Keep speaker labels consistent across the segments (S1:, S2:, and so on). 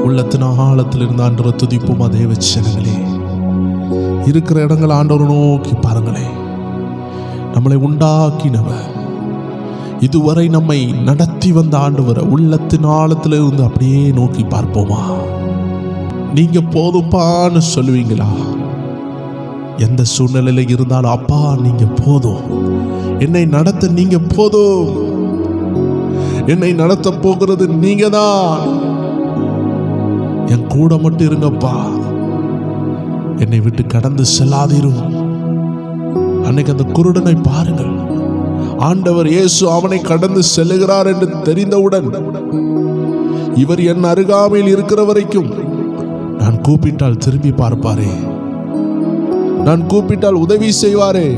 S1: உள்ளத்தின் ஆழத்தில் இருந்து ஆண்டவரை துதிப்போம். அதே வச்சனங்களே இருக்கிற இடங்கள் ஆண்டவரை நோக்கி பாருங்களே. நம்மளை உண்டாக்கினவர், இதுவரை நம்மை நடத்தி வந்த ஆண்டவரை உள்ளத்தின் ஆழத்தில் இருந்து அப்படியே நோக்கி பார்ப்போமா? நீங்க போதும்பான்னு சொல்லுவீங்களா? எந்த சூழ்நிலையில இருந்தாலும் அப்பா நீங்க போதும், என்னை நடத்த நீங்க போதும், என்னை நடத்த போகிறது நீங்க தான், என் கூட மட்டும் இருங்கப்பா, என்னை விட்டு கடந்து செல்லாதீரும். அன்னைக்கு அந்த குருடனை பாருங்கள், ஆண்டவர் இயேசு அவனை கடந்து செல்லுகிறார் என்று தெரிந்தவுடன், இவர் என் அருகாமையில் இருக்கிற வரைக்கும் நான் கூப்பிட்டால் திரும்பி பார்ப்பாரே, நான் கூப்பிட்டால் உதவி செய்வாரே,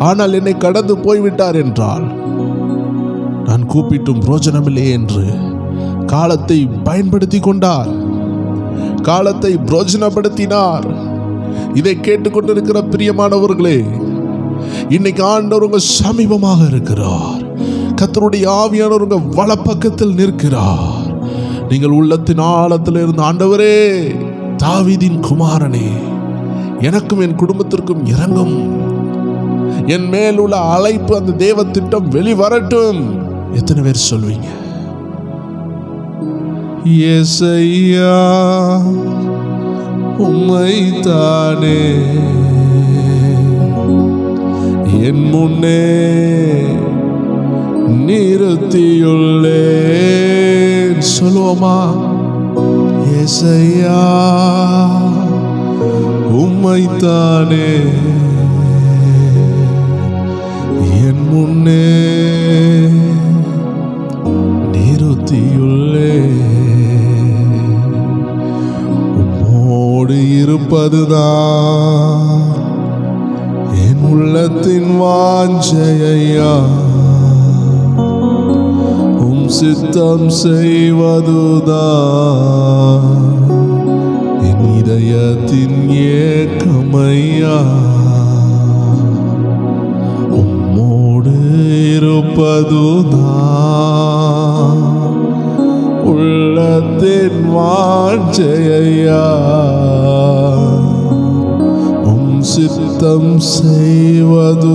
S1: ஆனால் என்னை கடந்து போய்விட்டார் என்றால் நான் கூப்பிட்டும் பிரோஜனமில்லை என்று காலத்தை பயன்படுத்தி கொண்டார், காலத்தை பிரோஜனப்படுத்தினார். இதை கேட்டுக்கொண்டிருக்கிற பிரியமானவர்களே, இன்னைக்கு ஆண்டவர் உங்க சமீபமாக இருக்கிறார். கர்த்தருடைய ஆவியானவர் உங்க வலப்பக்கத்தில் நிற்கிறார். நீங்கள் உள்ளத்தின் ஆழத்தில் இருந்து, ஆண்டவரே, தாவீதின் குமாரனே, எனக்கும் என் குடும்பத்திற்கும் இரங்கும், என் மேல் உள்ள அழைப்பு, அந்த தேவ திட்டம் வெளிவரட்டும். எத்தனை பேர் சொல்வீங்க? இயேசையா உம்மைத்தானே என் முன்னே நிறுத்தியுள்ளேன். சொல்லுவோமா? இயேசையா உம்மைத்தானே என் முன்னே நிறுத்தியுள்ளேன். உம்மோடு இருப்பதுதான் என் உள்ளத்தின் வாஞ்சையா, உம் சித்தம் செய்வதுதான் என் இதயத்தின் ஏக்கமையா. உம்மோடு இருப்பதுதான் உள்ளத்தின் வாஞ்சையா, உம் சித்தம் செய்வதுதான்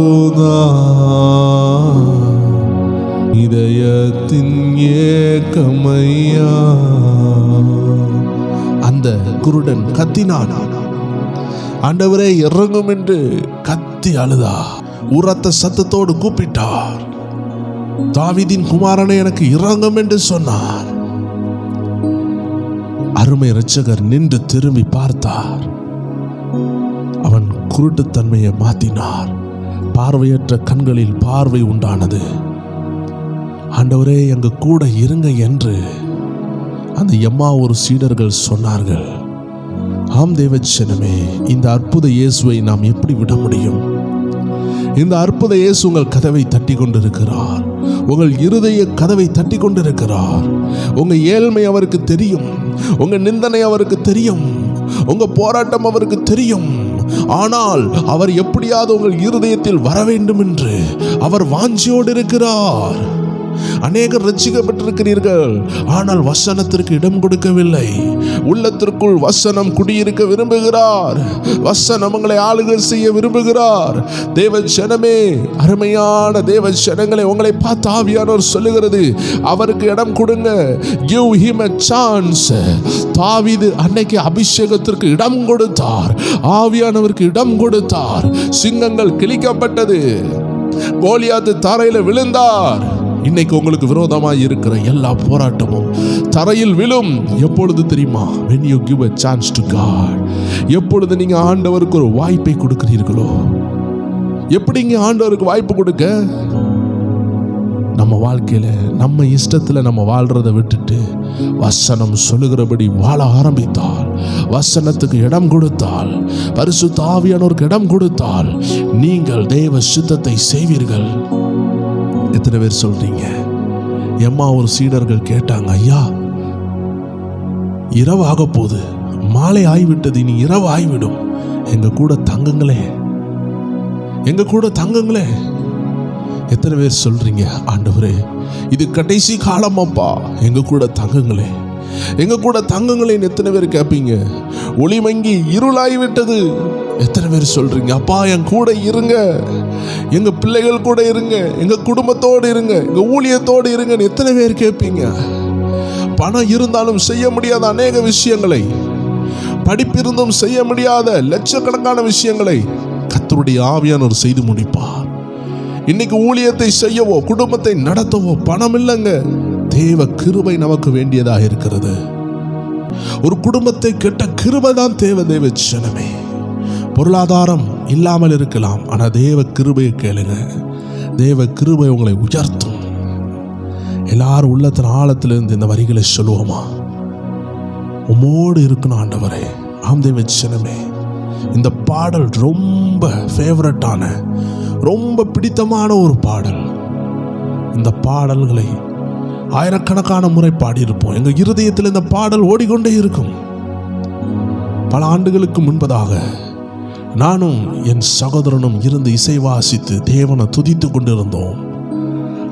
S1: இதயத்தின் ஏக்கமையா. அந்த குருடன் கத்தினான், ஆண்டவரே இறங்கும் என்று கத்தி அழுதா, உரத்த சத்தத்தோடு கூப்பிட்டார், தாவீதின் குமாரனை எனக்கு இறங்கும் என்று சொன்னார். அருமை இரட்சகர் நின்று திரும்பி பார்த்தார். அவன் குருட்டுத்தன்மையை மாற்றினார். பார்வையற்ற கண்களில் பார்வை உண்டானது. ஆண்டவரே எங்க கூட இருங்க என்று அந்த எம்மாவூர் சீடர்கள் சொன்னார்கள். ஆம் தேவஜனமே, இந்த அற்புத இயேசுவை நாம் எப்படி விட முடியும்? இந்த அற்புத இயேசு உங்கள் கதவை தட்டி கொண்டிருக்கிறார். உங்கள் இருதய கதவை தட்டி கொண்டிருக்கிறார். உங்க ஏழ்மை அவருக்கு தெரியும், உங்க நிந்தனை அவருக்கு தெரியும், உங்க போராட்டம் அவருக்கு தெரியும். ஆனால் அவர் எப்படியாவது உங்கள் இருதயத்தில் வர வேண்டும் என்று அவர் வாஞ்சியோடு இருக்கிறார். அநேகர் ரட்சிக்கப்பட்டிருக்கிறீர்கள், ஆனால் வசனத்திற்கு இடம் கொடுக்கவில்லை. உள்ளத்திற்குள் வசனம் குடியிருக்க விரும்புகிறார். வசனம் உங்களை ஆளுகை செய்ய விரும்புகிறார். தேவ ஜனமே, அருமையான தேவ ஜனங்களை, உங்களை பார்த்து ஆவியானவர் சொல்லுகிறது, அவருக்கு இடம் கொடுங்க. Give him a chance. தாவீது அன்னைக்கு அபிஷேகத்திற்கு இடம் கொடுத்தார், ஆவியானவருக்கு இடம் கொடுத்தார். சிங்கங்கள் கிழிக்கப்பட்டது, கோலியாத்து தரையில விழுந்தார். இன்னைக்கு உங்களுக்கு விரோதமாக இருக்கிற எல்லா போராட்டமும் தரையில் விழும். எப்பொழுது தெரியுமா? when you give a chance to God. எப்பொழுது நீங்க ஆண்டவருக்கு ஒரு வாய்ப்பை கொடுக்கிறீர்களோ. எப்படிங்க ஆண்டவருக்கு வாய்ப்பு கொடுக்க? நம்ம வாழ்க்கையில நம்ம இஷ்டத்துல நம்ம வாழ்றதை விட்டுட்டு வசனம் சொல்லுகிறபடி வாழ ஆரம்பித்தால், வசனத்துக்கு இடம் கொடுத்தால், பரிசுத்த ஆவியானவருக்கு இடம் கொடுத்தால், நீங்கள் தேவ சித்தத்தை செய்வீர்கள். எத்தனை பேர் சொல்றீங்க? எம்மாவூர் சீடர்கள் கேட்டாங்க, ஐயா இரவு ஆக போது, மாலை ஆகிவிட்டது, இனி இரவு ஆகிவிடும், எங்க கூட தங்குங்களே, எங்க கூட தங்குங்களே. எத்தனை பேர் சொல்றீங்க, ஆண்டவரே இது கடைசி காலம் அப்பா, எங்க கூட தங்குங்களே, எங்க கூட தங்குங்களேன்னு எத்தனை பேர் கேட்பீங்க? ஒளி மங்கி இருளாகி விட்டது, எத்தனை பேர் சொல்றீங்க அப்பா என் கூட இருங்க, எங்க பிள்ளைகள் கூட இருங்க, எங்க குடும்பத்தோடு இருங்க, எங்க ஊழியத்தோடு இருங்கன்னு எத்தனை பேர் கேட்பீங்க? பணம் இருந்தாலும் செய்ய முடியாத அநேக விஷயங்களை, படிப்பிருந்தும் செய்ய முடியாத லட்சக்கணக்கான விஷயங்களை கர்த்தருடைய ஆவியானவர் செய்து முடிப்பார். இன்னைக்கு ஊழியத்தை செய்யவோ குடும்பத்தை நடத்தவோ பணம் இல்லைங்க, தேவ கிருபை நமக்கு வேண்டியதாக இருக்கிறது. ஒரு குடும்பத்தை கெட்ட கிருபை தான் தேவ ஜனமே. பொருளாதாரம் இல்லாமல் இருக்கலாம், ஆனா தேவ கிருபையை கேளுங்க. தேவ கிருபை உங்களை உயர்த்தும். எல்லாரும் உள்ளத்தின் ஆழத்திலிருந்து இந்த வரிகளை சொல்லுவோமா? உம்மோடு இருக்கணும் ஆண்டவரே. ஆம் தேவ ஜனமே, இந்த பாடல் ரொம்ப ஃபேவரட்டான, ரொம்ப பிடித்தமான ஒரு பாடல். இந்த பாடல்களை ஆயிரக்கணக்கான முறை பாடியிருப்போம். எங்கள் இருதயத்தில் இந்த பாடல் ஓடிக்கொண்டே இருக்கும். பல ஆண்டுகளுக்கு முன்பதாக நானும் என் சகோதரனும் இருந்து இசை வாசித்து தேவனை துதித்து கொண்டிருந்தோம்.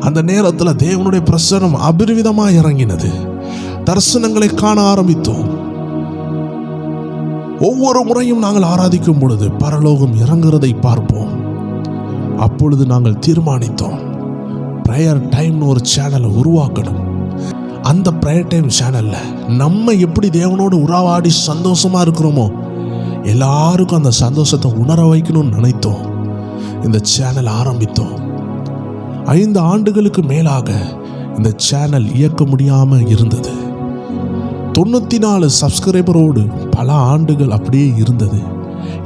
S1: அந்த நேரத்தில் தேவனுடைய பிரசன்னம் அபரிவிதமாக இறங்கினது. தரிசனங்களை காண ஆரம்பித்தோம். ஒவ்வொரு முறையும் நாங்கள் ஆராதிக்கும் பொழுது பரலோகம் இறங்குறதை பார்ப்போம். அப்பொழுது நாங்கள் தீர்மானித்தோம், ப்ரேயர் டைம்னு ஒரு சேனலை உருவாக்கணும். அந்த ப்ரேயர் டைம் சேனல்ல நம்ம எப்படி தேவனோடு உறவாடி சந்தோஷமா இருக்கிறோமோ எல்லாருக்கும் அந்த சந்தோஷத்தை உணர வைக்கணும்னு நினைத்தோம். இந்த சேனல் ஆரம்பித்தோம். 5 ஆண்டுகளுக்கு மேலாக இந்த சேனல் இயக்க முடியாம இருந்தது. 94 சப்ஸ்கிரைபரோடு பல ஆண்டுகள் அப்படியே இருந்தது.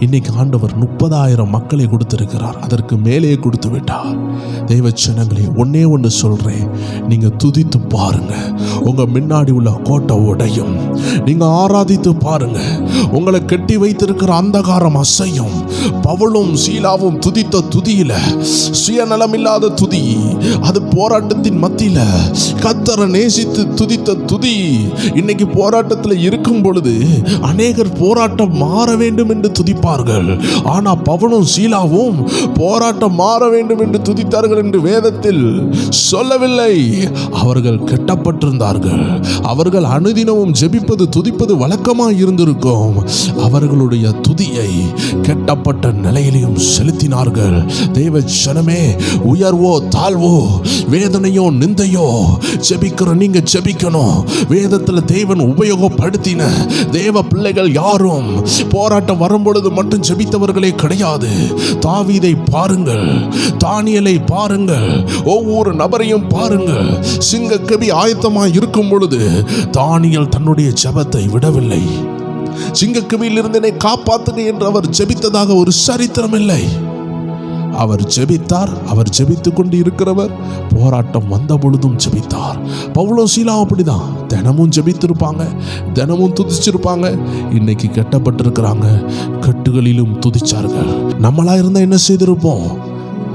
S1: இன்னைக்கு ஆண்டவர் 30,000 மக்களை கொடுத்திருக்கிறார். அதற்கு மேலே கொடுத்து விட்டார். தெய்வ ஜனங்களே, ஒன்னே ஒன்று சொல்றேன், நீங்க துதித்து பாருங்க, உங்க முன்னாடி உள்ள கோட்டை உடையும். நீங்க ஆராதித்து பாருங்க, உங்களை கட்டி வைத்திருக்கிற அந்தகாரம் அசையும். பவுலும் சீலாவும் துதித்த துதியில சுயநலம் இல்லாத துதி, அது போராட்டத்தின் மத்தியில கர்த்தரை நேசித்து துதித்த துதி. இன்னைக்கு போராட்டத்தில் இருக்கும் பொழுது அநேகர் போராட்டம் மாற வேண்டும் என்று துதிப்பார்கள். ஆனா பவுலும் சீலாவும் போராட்டம் மாற வேண்டும் என்று துதித்தார்கள் என்று வேதத்தில் சொல்லவில்லை. அவர்கள் கெட்டப்பட்டிருந்தார்கள். அவர்கள் அனுதினமும் ஜெபிப்பது துதிப்பது வழக்கமாக இருந்திருக்கும். அவர்களுடைய துதியை கெட்டப்பட்ட நிலையிலும் செலுத்தினார்கள். தேவ ஜனமே, உயர்வோ தாழ்வோ, வேதனையோ நிந்தையோ, ஜெபிக்கிற நீங்க ஜெபிக்கணும். வேதத்தில் தேவன் உபயோகப்படுத்தின தேவ பிள்ளைகள் யாரும் போராட்டம் வரும்பொழுது மட்டும் ஜெபித்தவர்களே கிடையாது. தாவீதை பாருங்கள், தானியேலை பாருங்கள், ஒவ்வொரு நபரையும் பாருங்கள். சிங்கக்கவி ஆயத்தமாய் இருக்கும் பொழுது தானியேல் தன்னுடைய ஜெபத்தை விடவில்லை. சிங்கக்கவியில் இருந்து என்னை காப்பாத்துங்க என்று அவர் ஜெபித்ததாக ஒரு சரித்திரம் இல்லை. அவர் ஜெபித்தார். அவர் ஜெபித்துக் கொண்டு இருக்கிறவர் போராட்டம் வந்த பொழுதும் ஜெபித்தார். பவுலும் சீலாவும் அப்படிதான், தினமும் ஜெபித்திருப்பாங்க, தினமும் துதிச்சிருப்பாங்க. இன்னைக்கு கெட்டப்பட்டிருக்கிறாங்க, கெட்டுகளிலும் துதிச்சார்கள். நம்மளா இருந்தா என்ன செய்திருப்போம்?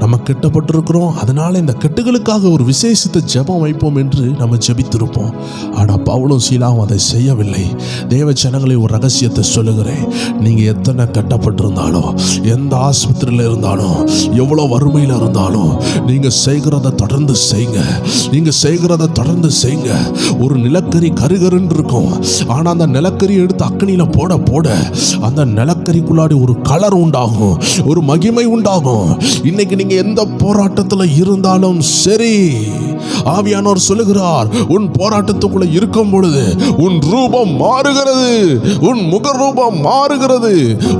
S1: நம்ம கெட்டப்பட்டிருக்கிறோம், அதனால இந்த கெட்டுகளுக்காக ஒரு விசேஷித்த ஜெபம் வைப்போம் என்று நம்ம ஜெபித்திருப்போம். ஆனால் பவுலும் சீலாவும் அதை செய்யவில்லை. தேவ ஜனங்களை ஒரு ரகசியத்தை சொல்லுகிறேன். நீங்க எத்தனை கெட்டப்பட்டிருந்தாலும், எந்த ஆஸ்பத்திரியில் இருந்தாலும், எவ்வளோ வறுமையில் இருந்தாலும், நீங்க செய்கிறத தொடர்ந்து செய்யுங்க. நீங்க செய்கிறத தொடர்ந்து செய்யுங்க. ஒரு நிலக்கரி கருகருன்னு இருக்கும். ஆனால் அந்த நிலக்கரி எடுத்து அக்கனியில போட போட அந்த நிலக்கரிக்குள்ளாடி ஒரு கலர் உண்டாகும், ஒரு மகிமை உண்டாகும். இன்னைக்கு நீங்க எந்த போராட்டத்தில் இருந்தாலும் சரி, ஆவியானவர் சொல்லுகிறார், உன் போராட்டத்துக்குள்ள இருக்கும் பொழுது உன் ரூபம் மாறுகிறது, உன் முக ரூபம் மாறுகிறது,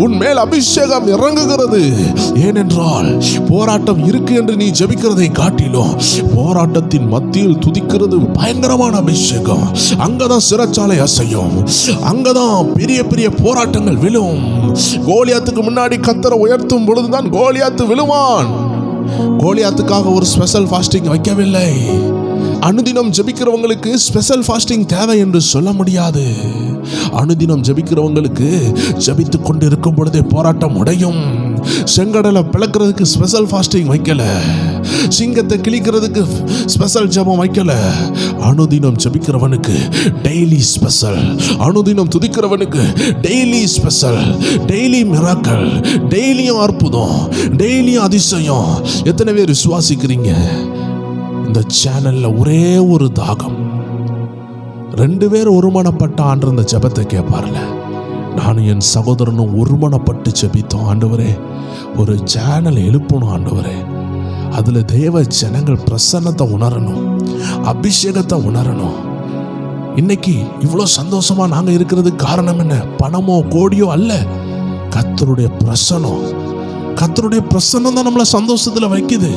S1: உன் மேல் அபிஷேகம் இறங்குகிறது. ஏனென்றால் போராட்டம் இருக்கு என்று நீ ஜெபிக்கிறதை காட்டிலும் போராட்டத்தின் மத்தியில் துதிக்கிறது பயங்கரமான அபிஷேகம். அங்கதான் சிறைச்சாலை அசையும், அங்கதான் பெரிய பெரிய போராட்டங்கள் விழும். கோலியாத்துக்கு முன்னாடி கர்த்தரை உயர்த்தும் பொழுதுதான் கோலியாத்து விழுவான். கோலியாத்துக்காக ஒரு ஸ்பெஷல் ஃபாஸ்டிங் வைக்கவில்லை. அனுதினம் ஜெபிக்கிறவங்களுக்கு ஸ்பெஷல் ஃபாஸ்டிங் தேவை என்று சொல்ல முடியாது. அனுதினம் ஜெபிக்கிறவங்களுக்கு ஜெபித்துக் கொண்டு இருக்கும் பொழுதே போராட்டம் உடையும். செங்கடலை பிளக்கிறதுக்கு ஸ்பெஷல் ஃபாஸ்டிங் வைக்கல, சிங்கத்தை கிழிக்கிறதுக்கு ஸ்பெஷல் ஜெபம் வைக்கல. அனுதினம் ஜெபிக்கிறவனுக்கு டெய்லி ஸ்பெஷல், அனுதினம் துதிக்கிறவனுக்கு டெய்லி ஸ்பெஷல், டெய்லி மிராக்கிள், டெய்லியும் அற்புதம், டெய்லியும் அதிசயம். எத்தனை பேர் விசுவாசிக்கிறீங்க? இந்த சேனல்ல ஒரே ஒரு தாகம், 2 பேர் ஒருமனப்பட்ட ஆண்டு அந்த ஜெபத்தை கேட்பார்ல. நானும் என் சகோதரனும் ஒருமனப்பட்டு ஜெபித்தோம். ஆண்டவரே, ஒரு சேனல் எழுப்பணும் ஆண்டவரே. அதுல தேவ ஜனங்கள் பிரசன்னத்தை உணரணும், அபிஷேகத்தை உணரணும். இன்னைக்கு இவ்வளோ சந்தோஷமா நாங்க இருக்கிறது காரணம் என்ன? பணமோ கோடியோ அல்ல, கர்த்தருடைய பிரசன்னம். கர்த்தருடைய பிரசன்னம் தான் நம்மளை சந்தோஷத்துல வைக்குது.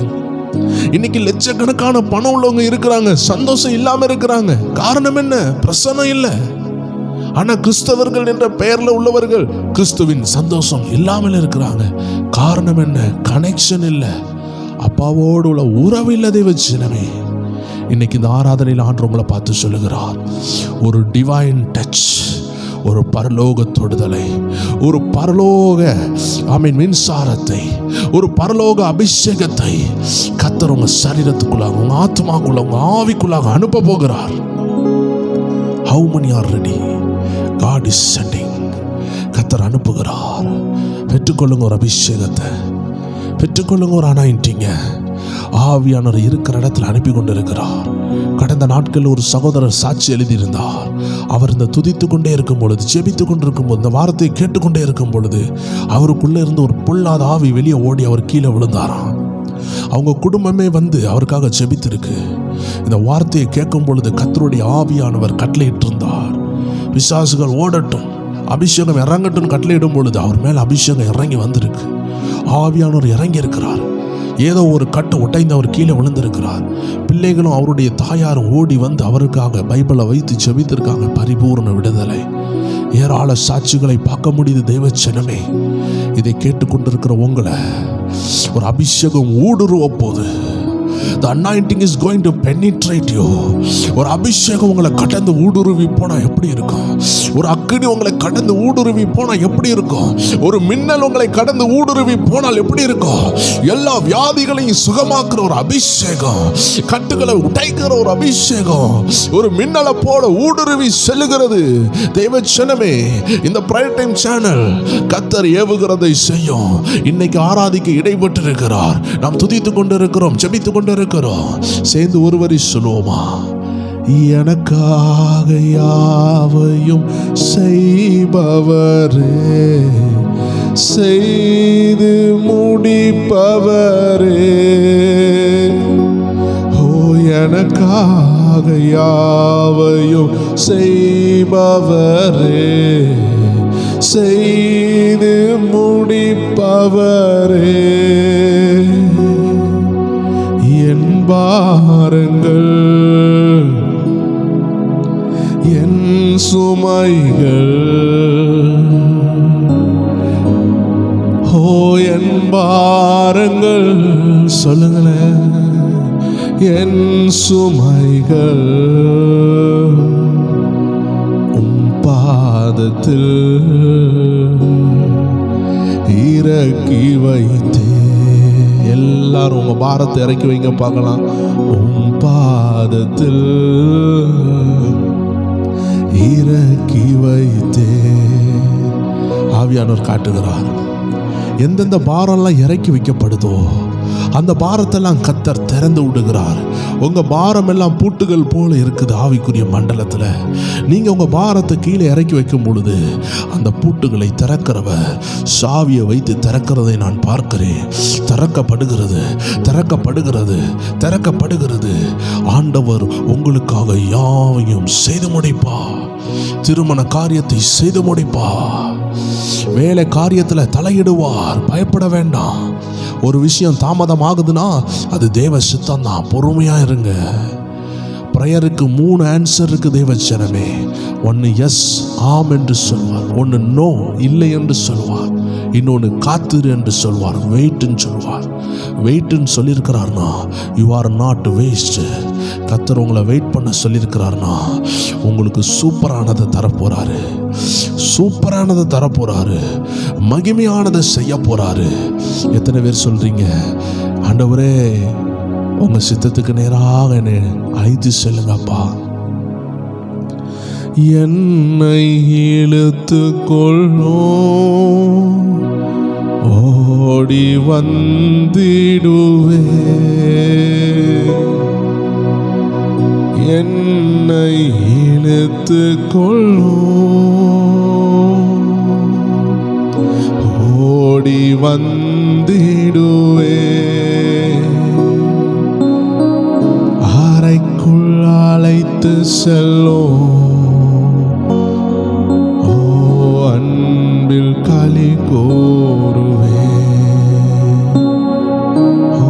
S1: இன்னைக்கு லட்சக்கணக்கான பணம் உள்ளவங்க இருக்கிறாங்க, சந்தோஷம் இல்லாம இருக்கிறாங்க. காரணம் என்ன? பிரசன்னம் இல்லை. ஆனா கிறிஸ்தவர்கள் என்ற பெயர்ல உள்ளவர்கள் கிறிஸ்துவின் சந்தோஷம் இல்லாமல் இருக்கிறாங்க. காரணம் என்ன? கனெக்ஷன் இல்லை, அப்பாவோடு உள்ள உறவு இல்லை. தேவ ஜனமே, இன்னைக்கு இந்த ஆராதனையில் ஆண்டவர் உங்களை பார்த்து சொல்லுகிறார், ஒரு டிவைன் டச், ஒரு பரலோக தொடுதலை, ஒரு பரலோக மின்சாரத்தை, ஒரு பரலோக அபிஷேகத்தை கர்த்தர் உங்க சரீரத்துக்குள்ளாக, உங்க ஆத்மாக்குள்ள, உங்க ஆவிக்குள்ளாக அனுப்ப போகிறார். How many are ready? God is sending. கர்த்தர் அனுப்புகிறார். பெற்றுக்கொள்ளுங்க ஒரு அபிஷேகத்தை, பெற்றுக்கொள்ளுங்க ஒரு அனாயிண்டிங்க. ஆவியானவர் இருக்கிற இடத்துல அனுப்பி கொண்டிருக்கிறார். கடந்த நாட்களில் ஒரு சகோதரர் சாட்சி எழுதியிருந்தார். அவர் இந்த துதித்து கொண்டே இருக்கும் பொழுது, ஜெபித்து கொண்டிருக்கும் போது, இந்த வார்த்தையை கேட்டுக்கொண்டே இருக்கும் பொழுது அவருக்குள்ளே இருந்து ஒரு பொல்லாத ஆவி வெளியே ஓடி அவர் கீழே விழுந்தாராம். அவங்க குடும்பமே வந்து அவருக்காக ஜெபித்திருக்கு. இந்த வார்த்தையை கேட்கும் பொழுது கர்த்தருடைய ஆவியானவர் கட்டளையிட்டு இருந்தார், பிசாசுகள் ஓடட்டும், அபிஷேகம் இறங்கட்டும் கட்டளையிடும் பொழுது அவர் மேல் அபிஷேகம் இறங்கி வந்திருக்கு. ஆவியானவர் இறங்கி இருக்கிறார். ஏதோ ஒரு கட்டு உடைந்து அவர் கீழே விழுந்திருக்கிறார். பிள்ளைகளும் அவருடைய தாயாரும் ஓடி வந்து அவருக்காக பைபிளை வைத்து ஜெபித்திருக்காங்க. பரிபூர்ண விடுதலை. ஏராள சாட்சிகளை பார்க்க முடியுது. தேவ ஜனமே, இதை கேட்டுக்கொண்டிருக்கிற உங்களை ஒரு அபிஷேகம் ஊடுருவ போகுது. The anointing is going to penetrate you. ஒரு அபிஷேகம் உங்களை கடந்து ஊடுருவி போனா எப்படி இருக்கும்? ஒரு அக்கினி உங்களை கடந்து ஊடுருவி போனா எப்படி இருக்கும்? ஒரு மின்னல் உங்களை கடந்து ஊடுருவி போனால் எப்படி இருக்கும்? எல்லா வியாதிகளையும் சுகமாக்குற ஒரு அபிஷேகம், கட்டுகளை உடைக்கிற ஒரு அபிஷேகம், ஒரு மின்னலை போல ஊடுருவி செல்லுகிறது. தேவ ஜனமே, இந்த பிரைட் டைம் சேனல் கர்த்தர் ஏவுகிறதை செய்யும். இன்னைக்கு ஆராதிக்க இடைப்பட்டு இருக்கிறார். நாம் துதித்துக் கொண்டிருக்கிறோம், ஜெபித்துக் கொண்டிருக்கிறோம். சேர்ந்து ஒருவரை சொல்லுவோமா? எனக்காக யாவையும் செய்பவரே, செய்து முடிப்பவரே, ஓ எனக்காக யாவையும் செய்பவரே, செய்து முடிப்பவரே, என் பாரங்கள் என் சுமைகள், ஓ என் பாரங்கள் சொல்லுங்களேன், என் சுமைகள் உம் பாதத்தில் இறக்கி வைத்தே. எல்லாரும் உங்க பாரத்தை இறக்கி வைங்க பார்க்கலாம். உம் பாதத்தில் இறக்கி வைத்தே. ஆவியானவர் காட்டுகிறார், எந்தெந்த பாரம்லாம் இறக்கி வைக்கப்படுதோ அந்த பாரத்தெல்லாம் கர்த்தர் திறந்து விடுகிறார். உங்க பாரம் எல்லாம் பூட்டுகள் போல இருக்குது. ஆவிக்குரிய மண்டலத்தில் நீங்க உங்க பாரத்தை கீழே இறக்கி வைக்கும் பொழுது அந்த பூட்டுகளை திறக்கிறவர் சாவியை வைத்து திறக்கிறதை நான் பார்க்கிறேன். திறக்கப்படுகிறது, திறக்கப்படுகிறது, திறக்கப்படுகிறது. ஆண்டவர் உங்களுக்காக யாவையும் செய்து முடிப்பார். திருமண காரியத்தை செய்து முடிப்பார். வேலை காரியத்தில் தலையிடுவார். பயப்பட வேண்டாம். ஒரு விஷயம் தாமதம் ஆகுதுன்னா அது தேவ சித்தம் தான். பொறுமையா இருங்க. பிரேயருக்கு 3 ஆன்சர் இருக்கு தேவ ஜனமே. 1 எஸ் ஆம் என்று சொல்வார், 1 நோ இல்லை என்று சொல்வார், இன்னொன்று காத்திரு என்று சொல்வார், வெயிட்னு சொல்வார். வெயிட்னு சொல்லியிருக்கிறார்னா யூ ஆர் நாட் வேஸ்ட். கர்த்தர் உங்களை வெயிட் பண்ண சொல்லியிருக்கிறார்னா உங்களுக்கு சூப்பரானதை தரப்போறாரு, சூப்பரானதை தரப்போறாரு, மகிமையானதை செய்ய போறாரு. எத்தனை பேர் சொல்றீங்க, ஆண்டவரே உங்க சித்தத்துக்கு நேராக என்னை அழைத்து செல்லுங்கப்பா. என்னை இழுத்து கொள்ளும், ஓடி வந்திடுவே, என்னை இழுத்து கொள்ளும், ஓடி வந்திடுவே, அறைக்குள் அழைத்து செல்லும், ஓ அன்பில் களி கூறுவே, ஓ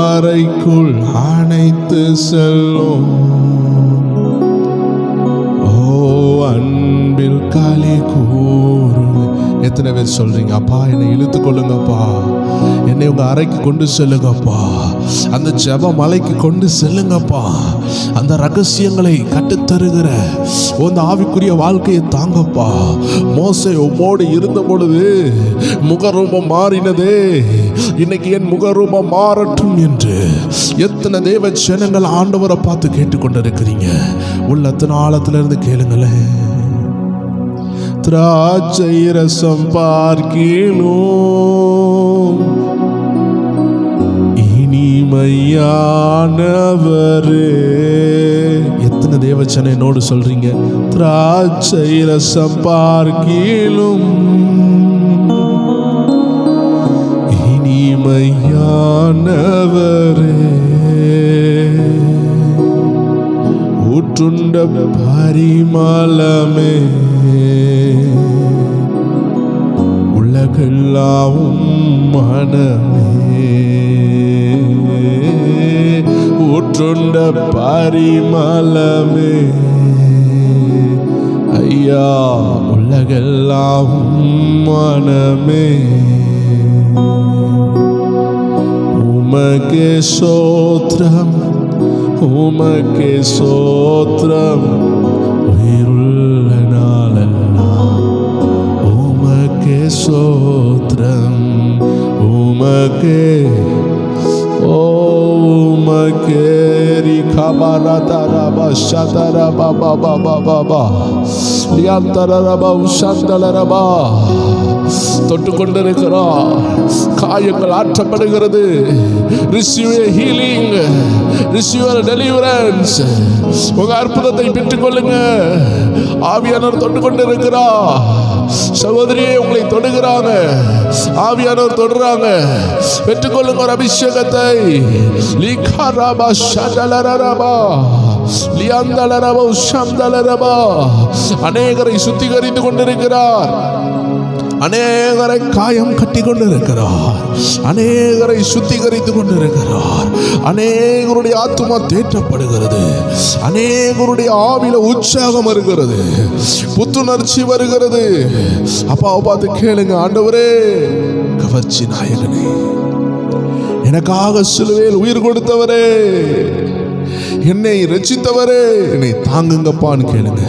S1: அறைக்குள் அணைத்து செல்லும், ஓ அன்பில் களி கூறுவே. எத்தனை பேர் சொல்றீங்க, அப்பா என்னை இழுத்து கொள்ளுங்கப்பா, என்னை உங்க அறைக்கு கொண்டு செல்லுங்கப்பா, அந்த ஜெப மலைக்கு கொண்டு செல்லுங்கப்பா, அந்த ரகசியங்களை கட்டுத்தருகிற அந்த ஆவிக்குரிய வாழ்க்கையை தாங்கப்பா. மோசே உம்மோடு இருந்த பொழுது முகரூபம் மாறினதே, இன்னைக்கு என் முகரூபம் மாறட்டும் என்று எத்தனை தேவ ஜனங்கள் ஆண்டவரை பார்த்து கேட்டுக்கொண்டிருக்கிறீங்க. உள்ளத்தின் ஆழத்துல இருந்து கேளுங்களேன். திராட்சை ரசம் பார்க்கிலும் இனிமையானவரே. எத்தனை தேவச்சனை என்னோடு சொல்றீங்க, திராட்சை ரசம் பார்க்கிலும் இனிமையானவரே, ஊற்றுண்ட பரிமளமே, உலகெல்லாவும் மனமே, ஊற்றுண்ட பரிமளமே, ஐயா உலகெல்லாவும் மனமே, உமக்கே ஸ்தோத்திரம், உமக்கே ஸ்தோத்திரம், உயிருள்ள நாளெல்லாம் உமக்கே ஸ்தோத்திரம், உமக்கே உமக்கே ரிகபரதரப ஷதரப பப பப லியந்தரப உஷந்தலரப. தொட்டு கொண்டிருக்கிறோம், காயங்கள் ஆற்றப்படுகிறது. Receive a healing, receive a deliverance. உங்க அற்புதத்தை பெற்றுக் கொள்ளுங்க. ஆவியானவர் தொட்டு கொண்டிருக்கிறார். சகோதரியே உங்களை தொடுகிறாங்க, ஆவியானவர் தொடுறாங்க. பெற்றுக்கொள்ளுங்க ஒரு அபிஷேகத்தை. லிகரபா ஷதலரபா லியந்தலரபா உஷந்தலரபா. அநேகரை சுத்திகரித்து கொண்டிருக்கிறார், அநேகரை காயம் கட்டி கொண்டிருக்கிறார், அநேகரை சுத்திகரித்து கொண்டிருக்கிறார். அநேகருடைய ஆத்துமா தேற்றப்படுகிறது, அநேகருடைய ஆவில உற்சாகம் வருகிறது, புத்துணர்ச்சி வருகிறது. அப்பாவை பார்த்து கேளுங்க, ஆண்டவரே கவர்ச்சி நாயகனே, எனக்காக சிலுவையில் உயிர் கொடுத்தவரே, என்னை ரட்சித்தவரே, என்னை தாங்குங்கப்பான்னு கேளுங்க.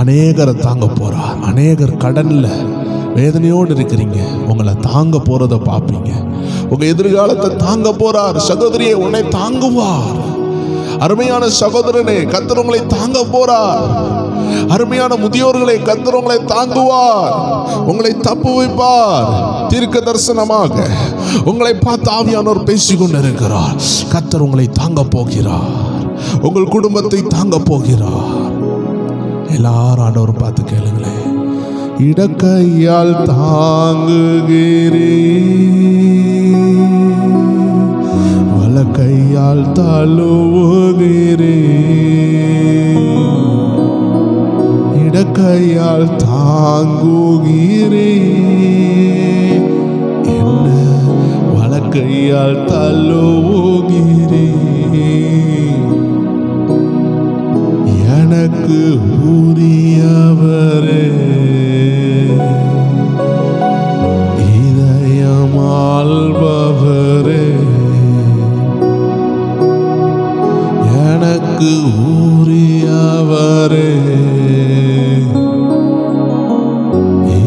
S1: அநேகரை தாங்க போறார். அநேகர் கடன்ல வேதனையோடு இருக்கிறீங்க, உங்களை தாங்க போறதை பார்ப்பீங்க. உங்க எதிர்காலத்தை தாங்க போறார். சகோதரியை உன்னை தாங்குவார். அருமையான சகோதரனே, கர்த்தர் உங்களை தாங்க போறார். அருமையான முதியோர்களை கர்த்தர் உங்களை தாங்குவார், உங்களை தப்பு வைப்பார். தீர்க்க தரிசனமாக உங்களை பார்த்து ஆவியானவர் பேசிக் கொண்டிருக்கிறார். கர்த்தர் உங்களை தாங்க போகிறார், உங்கள் குடும்பத்தை தாங்க போகிறார். எல்லாரும் ஆண்டவர் பார்த்து கேளுங்களேன். இடக்கையால் தாங்குகிறே, வலக்கையால் தழுவுகிறே, இடக்கையால் தாங்குகிறே, என்ன வலக்கையால் தழுவுகிறே, எனக்கு உரியவரே, இதயம் ஆள்பவரே, எனக்கு உரியவரே,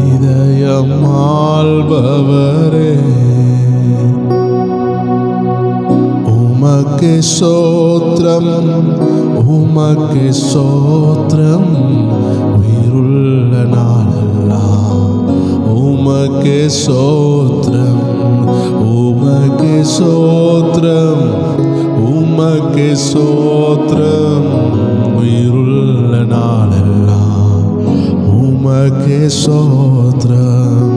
S1: இதயம் ஆள்பவரே, உமக்கே ஸ்தோத்திரம், உமக்கே ஸ்தோத்திரம், உயிருள்ள நாளெல்லாம் உமக்கே ஸ்தோத்திரம், உமக்கே ஸ்தோத்திரம், உமக்கே ஸ்தோத்திரம், உயிருள்ள உமக்கே சோத்ரம்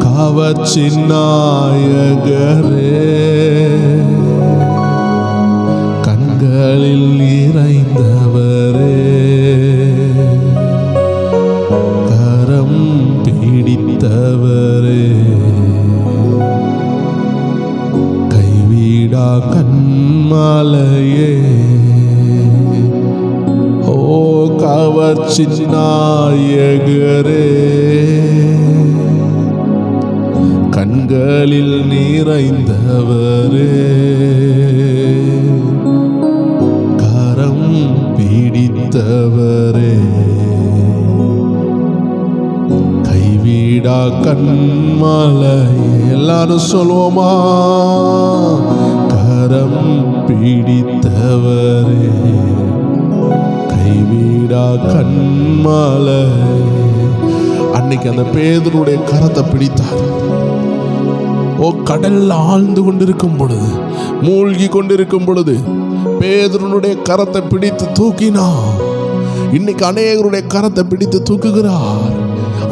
S1: கவர்ச்சின் நாயகரே, கண்களில் நிறைந்தவரே, கரம் பிடித்தவரே, கைவிடா கண்மாலையே, ஓ கவர்ச்சின் நாயகரே, கண்களில் நிறைந்தவரே, கரம் பிடித்தவரே, கைவிடா கண்மாலையே. எல்லாரும் சொல்வோமா? கரம் பிடித்தவரே, கைவிடா கண்மாலையே. அன்னைக்கு அந்த பேதுருடைய கரத்தை பிடித்தார். ஓ கடல்ல ஆழ்ந்து கொண்டிருக்கும் பொழுது, மூழ்கி கொண்டிருக்கும் பொழுது பேதுருனுடைய கரத்தை பிடித்து தூக்கினா. இன்னைக்கு அநேகருடைய கரத்தை பிடித்து தூக்குகிறார்.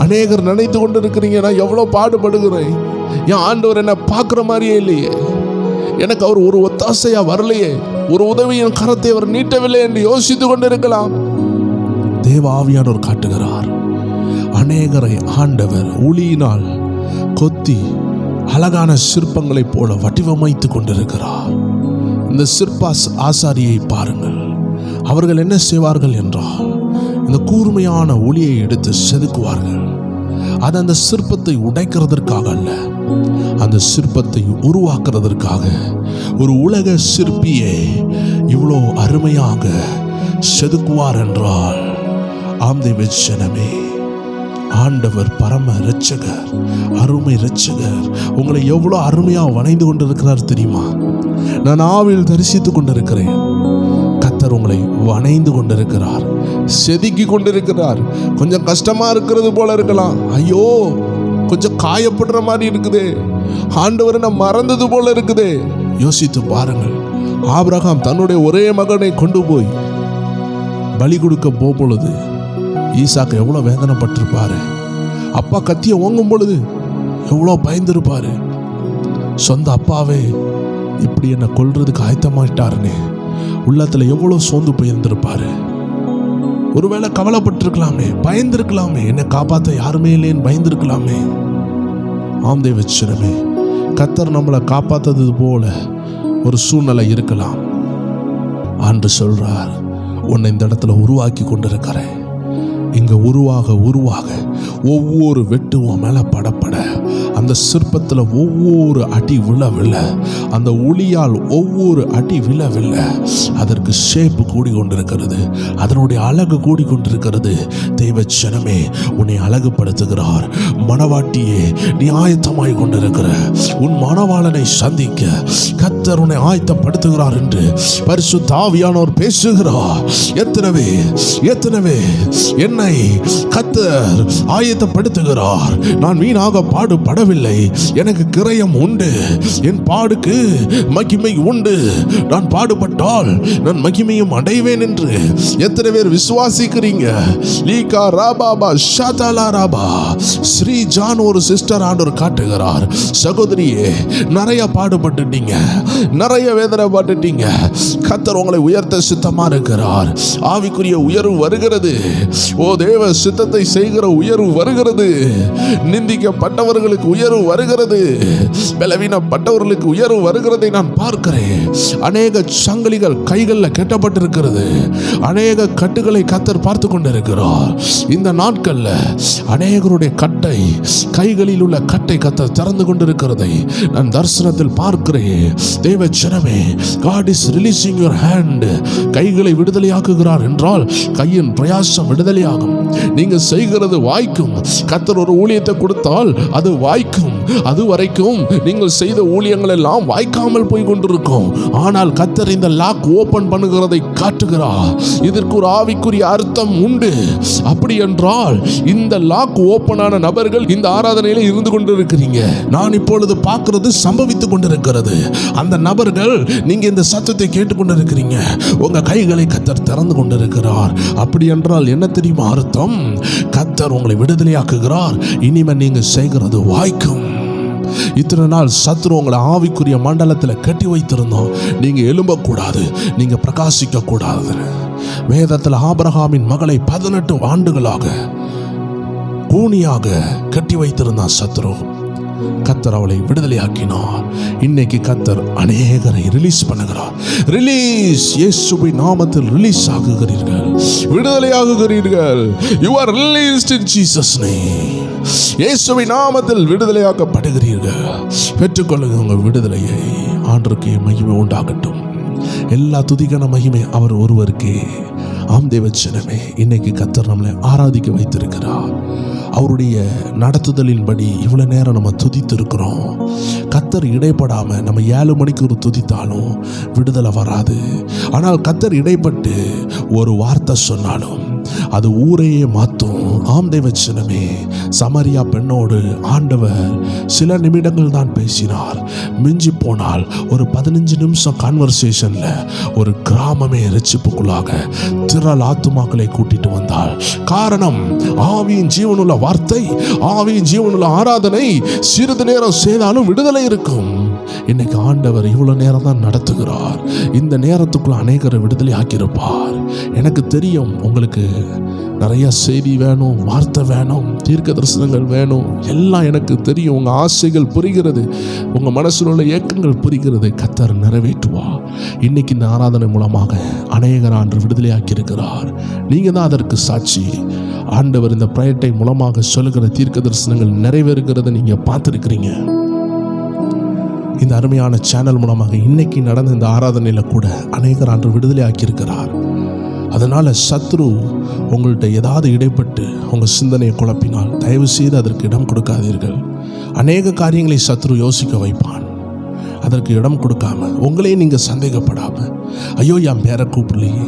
S1: அநேகர் நினைத்து கொண்டிருக்கிறீங்க, நான் எவ்வளவு பாடுபடுகிறேன், என் ஆண்டவர் என்ன பார்க்குற மாதிரியே இல்லையே, எனக்கு அவர் ஒரு ஒத்தாசையா வரலையே, ஒரு உதவியின் கரத்தை அவர் நீட்டவில்லை என்று யோசித்து கொண்டிருக்கலாம். தேவ ஆவியானவர் காட்டுகிறார். அநேகரை ஆண்டவர் உளியினால் கொத்தி அழகான சிற்பங்களைப் போல வடிவமைத்து கொண்டிருக்கிறார். இந்த சிற்ப ஆசாரியை பாருங்கள். அவர்கள் என்ன செய்வார்கள் என்றால், இந்த கூர்மையான ஒளியை எடுத்து செதுக்குவார்கள். அது அந்த சிற்பத்தை உடைக்கிறதற்காக அல்ல, அந்த சிற்பத்தை உருவாக்குறதற்காக. ஒரு உலக சிற்பியே இவ்வளோ அருமையாக செதுக்குவார் என்றால், ஆம் தேவ ஜனமே, ஆண்டவர் பரம இரட்சகர், அருமை இரட்சகர் உங்களை எவ்வளோ அருமையாக வணைந்து கொண்டிருக்கிறார் தெரியுமா? நான் ஆவில் தரிசித்து கொண்டிருக்கிறேன். கர்த்தர் உங்களை வணைந்து கொண்டிருக்கிறார், செதுக்கி கொண்டிருக்கிறார். கொஞ்சம் கஷ்டமா இருக்கிறது போல இருக்கலாம். ஐயோ, கொஞ்சம் காயப்படுற மாதிரி இருக்குதே, ஆண்டவரை நான் மறந்தது போல இருக்குதே. யோசித்து பாருங்கள். ஆபிரகாம் தன்னுடைய ஒரே மகனை கொண்டு போய் பலி கொடுக்க போகும்பொழுது ஈசாக்கு எவ்வளோ வேதனைப்பட்டிருப்பாரு. அப்பா கத்தியை ஓங்கும் பொழுது எவ்வளோ பயந்துருப்பாரு. சொந்த அப்பாவே இப்படி என்னை கொல்றதுக்கு ஆயத்தமாயிட்டாருன்னு உள்ளத்துல எவ்வளோ சோர்ந்து போயிருந்திருப்பாரு. ஒருவேளை கவலைப்பட்டிருக்கலாமே, பயந்திருக்கலாமே, என்னை காப்பாற்ற யாருமே இல்லைன்னு பயந்திருக்கலாமே. ஆம் தேவ ஜனமே, கர்த்தர் நம்மளை காப்பாற்றுறது போல ஒரு சூழ்நிலை இருக்கலாம். ஆண்டு சொல்றார், உன்னை இந்த இடத்துல உருவாக்கி கொண்டிருக்கிறேன். இங்க உருவாக உருவாக ஒவ்வொரு வெட்டு உன் மேல படப்பட, அந்த சிற்பத்தில் ஒவ்வொரு அடி விழ அந்த ஒளியால் ஒவ்வொரு அடி விழ அதற்கு ஷேப்பு கூடி கொண்டிருக்கிறது, அதனுடைய அழகு கூடி கொண்டிருக்கிறது. தெய்வ ஜனமே, உன்னை அழகுபடுத்துகிறார். மணவாட்டியே, நீ ஆயத்தமாய் கொண்டிருக்கிற உன் மணவாளனை சந்திக்க கர்த்தர் உன்னை ஆயத்தப்படுத்துகிறார் என்று பரிசுத்த ஆவியானவர் பேசுகிறார். எத்தனவே என்னை கர்த்தர் ஆயத்தப்படுத்துகிறார். நான் வீணாக பாடுபடவில்லை, எனக்கு கிரயம் உண்டு, என் பாடுக்கு மகிமை உண்டு. நான் பாடுபட்டால் நான் மகிமையும் அடைவேன் என்று எத்தனை பேர் விசுவாசிக்கிறீங்க? லீகா ராபாபா ஷாதாலா ராபா ஸ்ரீ ஜான் ஒரு சிஸ்டர் ஆண்டவர் காட்டுகிறார். சகோதரியே, நிறைய பாடுபட்டுட்டீங்க, நிறைய வேதனைப்பட்டுட்டீங்க. கர்த்தர் உங்களை உயர்த்த சித்தமா இருக்கிறார். ஆவிக்குரிய உயர்வு வருகிறது. ஓ தேவ சித்தத்தை செய்கிற உயர்வு வருகிறது. நிந்திக்கப்பட்டவர்களுக்கு உயர்வு வருகிறது, பலவீனப்பட்டவர்களுக்கு உயர்வு வருகிறதை நான் பார்க்கிறேன். அநேக சங்கிலிகள் கைகளில் கட்டப்பட்டிருக்கிறது, அநேக கட்டுகளை கர்த்தர் பார்த்து கொண்டிருக்கிறார். இந்த நாட்கள்ல அநேகருடைய கட்டை, கைகளில் உள்ள கட்டை கர்த்தர் திறந்து கொண்டிருக்கிறதை நான் தரிசனத்தில் பார்க்கிறேன். தேவ ஜனமே, God is releasing your hand. கைகளை விடுதலையாக்குகிறார் என்றால் கையின் பிரயாசம் விடுதலையாகும். நீங்க செய்கிறது வாய்க்கும். கர்த்தர் ஒரு ஊழியத்தை கொடுத்தால் அது வாய்க்கும். வாய்க்கும். அது வரைக்கும் நீங்கள் செய்த ஊழியங்கள் எல்லாம் வாய்க்காமல் போய் கொண்டிருக்கும். ஆனால் கர்த்தர் இந்த லாக் ஓபன் பண்ணுகிறதை காட்டுகிறார். இதற்கு ஒரு ஆவிக்குரிய அர்த்தம் உண்டு. அப்படி என்றால் இந்த லாக் ஓபன் ஆன நபர்கள் இந்த ஆராதனையில இருந்து கொண்டிருக்கிறீங்க. நான் இப்பொழுது பார்க்கிறது சம்பவித்துக் கொண்டிருக்கிறது. அந்த நபர்கள் நீங்க இந்த சத்தத்தை கேட்டுக்கொண்டிருக்கிறீங்க. உங்க கைகளை கர்த்தர் திறந்து கொண்டிருக்கிறார். அப்படி என்றால் என்ன தெரியுமா அர்த்தம்? கர்த்தர் உங்களை விடுதலையாக்குகிறார். இனிமே நீங்க செய்கிறது வாய்க்கும். இத்தனை நாள் சத்ரு உங்களை ஆவிக்குரிய மண்டலத்தில் கட்டி வைத்திருந்தோம். நீங்க எழும்பக்கூடாது, நீங்க பிரகாசிக்க கூடாது. வேதத்தில் ஆபிரகாமின் மகளை 18 ஆண்டுகளாக கூனியாக கட்டி வைத்திருந்தான் சத்ரு. கர்த்தர் அவளை விடுதலையாக்கினார். இன்னைக்கு கர்த்தர் அநேகரை ரிலீஸ் பண்ணுகிறார். ரிலீஸ், இயேசுவின் நாமத்தில் release ஆகுகிறீர்கள், விடுதலையாகுகிறீர்கள். You are released in Jesus name. இயேசுவின் நாமத்தில் விடுதலையாக்கப்படுகிறீர்கள். பெற்றுக்கொள்ளுங்க உங்கள் விடுதலையை. ஆண்டவருக்கே மகிமை உண்டாகட்டும். எல்லா துதிக்கான மகிமை அவர் ஒருவருக்கே. ஆம் தேவச்சனமே, இன்னைக்கு கர்த்தர் நம்மளை ஆராதிக்க வைத்திருக்கிறார். அவருடைய நடத்துதலின்படி இவ்வளோ நேரம் நம்ம துதித்து இருக்கிறோம். கர்த்தர் இடைப்படாம நம்ம 7 மணிக்கு ஒரு துதித்தாலும் விடுதலை வராது. ஆனால் கர்த்தர் இடைப்பட்டு ஒரு வார்த்தை சொன்னாலும் அது ஊரையே மாற்றும். ஆம் தேவச்சனமே, சமரியா பெண்ணோடு ஆண்டவர் சில நிமிடங்கள் தான் பேசினார். மிஞ்சி போனால் ஒரு 15 நிமிஷம் கான்வர்சேஷன்ல ஒரு கிராமமே ரட்சிப்புக்குள்ளாக திரள் ஆத்துமாக்களை கூட்டிட்டு வந்தாள். காரணம், ஆவியின் ஜீவனுள்ள வார்த்தை, ஆவியின் ஜீவனுள்ள ஆராதனை சிறிது நேரம் செய்தாலும் விடுதலை இருக்கும். இன்னைக்கு ஆண்டவர் இவ்வளவு நேரம் தான் நடத்துகிறார். இந்த நேரத்துக்குள்ள அநேகரை விடுதலை ஆக்கியிருப்பார். எனக்கு தெரியும் உங்களுக்கு நிறைய செய்தி வேணும், வார்த்தை வேணும், தீர்க்க தரிசனங்கள் வேணும். எல்லாம் எனக்கு தெரியும். உங்கள் ஆசைகள் புரிகிறது, உங்கள் மனசில் உள்ள ஏக்கங்கள் புரிகிறது. கர்த்தர் நிறைவேற்றுவா. இன்னைக்கு இந்த ஆராதனை மூலமாக அநேகர் ஆண்டு விடுதலையாக்கி இருக்கிறார். நீங்கள் தான் அதற்கு சாட்சி. ஆண்டவர் இந்த பிரயட்டை மூலமாக சொல்லுகிற தீர்க்க தரிசனங்கள் நிறைவேறுகிறத நீங்கள் பார்த்துருக்கிறீங்க. இந்த அருமையான சேனல் மூலமாக இன்னைக்கு நடந்த இந்த ஆராதனையில் கூட அநேகர் ஆண்டு விடுதலை ஆக்கியிருக்கிறார். அதனால் சத்ரு உங்கள்கிட்ட ஏதாவது இடைப்பட்டு உங்கள் சிந்தனையை குழப்பினால் தயவு செய்து அதற்கு இடம் கொடுக்காதீர்கள். அநேக காரியங்களை சத்ரு யோசிக்க வைப்பான். அதற்கு இடம் கொடுக்காம உங்களையே நீங்கள் சந்தேகப்படாமல், ஐயோ என் பேரை கூப்பிடலையே,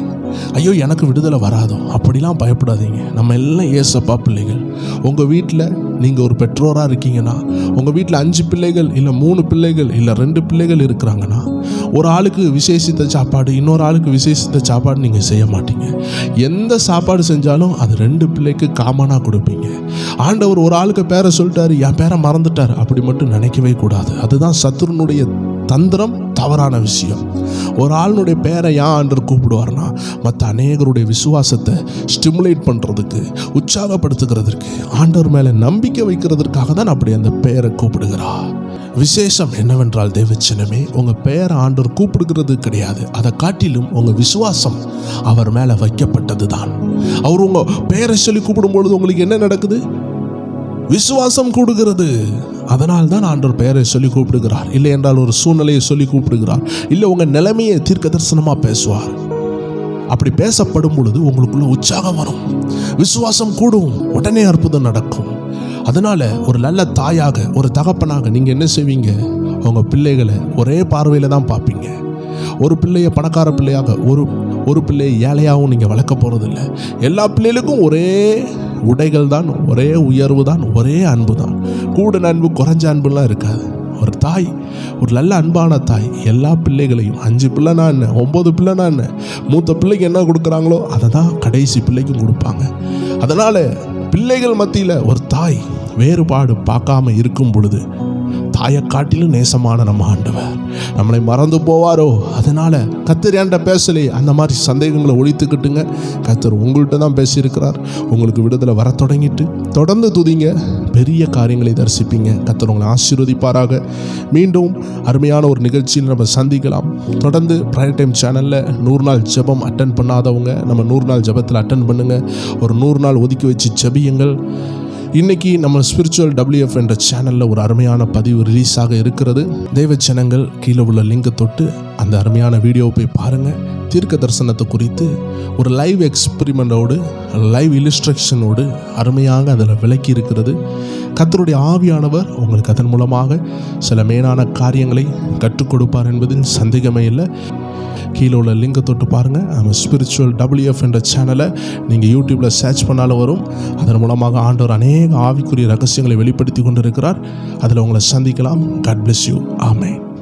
S1: ஐயோ எனக்கு விடுதலை வராதோ, அப்படிலாம் பயப்படாதீங்க. நம்ம எல்லாம் ஏசப்பா பிள்ளைகள். உங்கள் வீட்டில் நீங்கள் ஒரு பெற்றோராக இருக்கீங்கன்னா, உங்கள் வீட்டில் 5 பிள்ளைகள் இல்லை 3 பிள்ளைகள் இல்லை 2 பிள்ளைகள் இருக்கிறாங்கன்னா, ஒரு ஆளுக்கு விசேஷித்த சாப்பாடு, இன்னொரு ஆளுக்கு விசேஷித்த சாப்பாடு நீங்கள் செய்ய மாட்டீங்க. எந்த சாப்பாடு செஞ்சாலும் அது 2 பிள்ளைக்கு காமனாக கொடுப்பீங்க. ஆண்டவர் ஒரு ஆளுக்கு பேரை சொல்லிட்டாரு, என் பேரை மறந்துட்டார், அப்படி மட்டும் நினைக்கவே கூடாது. அதுதான் சத்துருனுடைய தந்திரம், தவறான விஷயம். ஒரு ஆளுடைய பேரை ஏன் ஆண்டவர் கூப்பிடுவார்னா, மற்ற அநேகருடைய விசுவாசத்தை ஸ்டிமுலேட் பண்ணுறதுக்கு, உற்சாகப்படுத்துகிறதுக்கு, ஆண்டவர் மேலே நம்பிக்கை வைக்கிறதுக்காக தான் அப்படி அந்த பெயரை கூப்பிடுகிறார். விசேஷம் என்னவென்றால் தேவச்சனமே, உங்கள் பெயரை ஆண்டவர் கூப்பிடுகிறது கிடையாது. அதை காட்டிலும் உங்கள் விசுவாசம் அவர் மேலே வைக்கப்பட்டது தான். அவர் உங்கள் பெயரை சொல்லி கூப்பிடும் பொழுது உங்களுக்கு என்ன நடக்குது? விசுவாசம் கூடுகிறது. அதனால் தான் ஆண்டவர் பெயரை சொல்லி கூப்பிடுகிறார். இல்லை என்றால் ஒரு சூழ்நிலையை சொல்லி கூப்பிடுகிறார். இல்லை உங்கள் நிலைமையை தீர்க்க தரிசனமாக பேசுவார். அப்படி பேசப்படும் பொழுது உங்களுக்குள்ள உற்சாகம் வரும், விசுவாசம் கூடும், உடனே அற்புதம் நடக்கும். அதனால் ஒரு நல்ல தாயாக, ஒரு தகப்பனாக நீங்கள் என்ன செய்வீங்க? உங்கள் பிள்ளைகளை ஒரே பார்வையில் தான் பார்ப்பீங்க. ஒரு பிள்ளையை பணக்கார பிள்ளையாக, ஒரு பிள்ளையை ஏழையாகவும் நீங்கள் வளர்க்க போகிறதில்ல. எல்லா பிள்ளைகளுக்கும் ஒரே உடைகள் தான், ஒரே உயர்வு தான், ஒரே அன்பு தான். கூட அன்பு, குறைஞ்ச அன்புலாம் இருக்காது. ஒரு தாய், ஒரு நல்ல அன்பான தாய் எல்லா பிள்ளைகளையும், 5 பிள்ளைனா என்ன, 9 பிள்ளைனா என்ன, மூத்த பிள்ளைக்கு என்ன கொடுக்குறாங்களோ அதை தான் கடைசி பிள்ளைக்கும் கொடுப்பாங்க. அதனால் பிள்ளைகள் மத்தியில் ஒரு தாய் வேறுபாடு பார்க்காம இருக்கும் பொழுது, தாயை காட்டிலும் நேசமான நம்ம ஆண்டவர் நம்மளை மறந்து போவாரோ? அதனால் கர்த்தர் என்கிட்ட பேசலே, அந்த மாதிரி சந்தேகங்களை ஒழித்துக்கிட்டுங்க. கர்த்தர் உங்கள்கிட்ட தான் பேசியிருக்கிறார். உங்களுக்கு விடுதலை வர தொடங்கிட்டு தொடர்ந்து துதிங்க, பெரிய காரியங்களை தரிசிப்பீங்க. கர்த்தர் உங்களை ஆசீர்வதிப்பாராக. மீண்டும் அருமையான ஒரு நிகழ்ச்சியில் நம்ம சந்திக்கலாம். தொடர்ந்து பிரையர் டைம் சேனலில் 100 நாள் ஜெபம் அட்டன் பண்ணாதவங்க நம்ம 100 நாள் ஜெபத்தில் அட்டன் பண்ணுங்கள். ஒரு 100 நாள் ஒதுக்கி வச்சு ஜெபியுங்கள். இன்றைக்கி நம்ம ஸ்பிரிச்சுவல் WF என்ற சேனலில் ஒரு அருமையான பதிவு ரிலீஸ் ஆக இருக்கிறது. தேவ ஜனங்கள் கீழே உள்ள லிங்கை தொட்டு அந்த அருமையான வீடியோவை போய் பாருங்கள். தீர்க்க தரிசனத்தை குறித்து ஒரு லைவ் எக்ஸ்பிரிமெண்டோடு, லைவ் இல்லுஸ்ட்ரேஷனோடு அருமையாக அதில் விளக்கி இருக்கிறது. கர்த்தருடைய ஆவியானவர் உங்களுக்கு அதன் மூலமாக சில மேலான காரியங்களை கற்றுக் கொடுப்பார் என்பதில் சந்தேகமே இல்லை. கீழே உள்ள லிங்கை தொட்டு பாருங்கள். நம்ம ஸ்பிரிச்சுவல் WF என்ற சேனலை நீங்கள் யூடியூப்பில் சர்ச் பண்ணாலும் வரும். அதன் மூலமாக ஆண்டவர் அநேக ஆவிக்குரிய ரகசியங்களை வெளிப்படுத்தி கொண்டிருக்கிறார். அதில் உங்களை சந்திக்கலாம். God bless you. ஆமென்.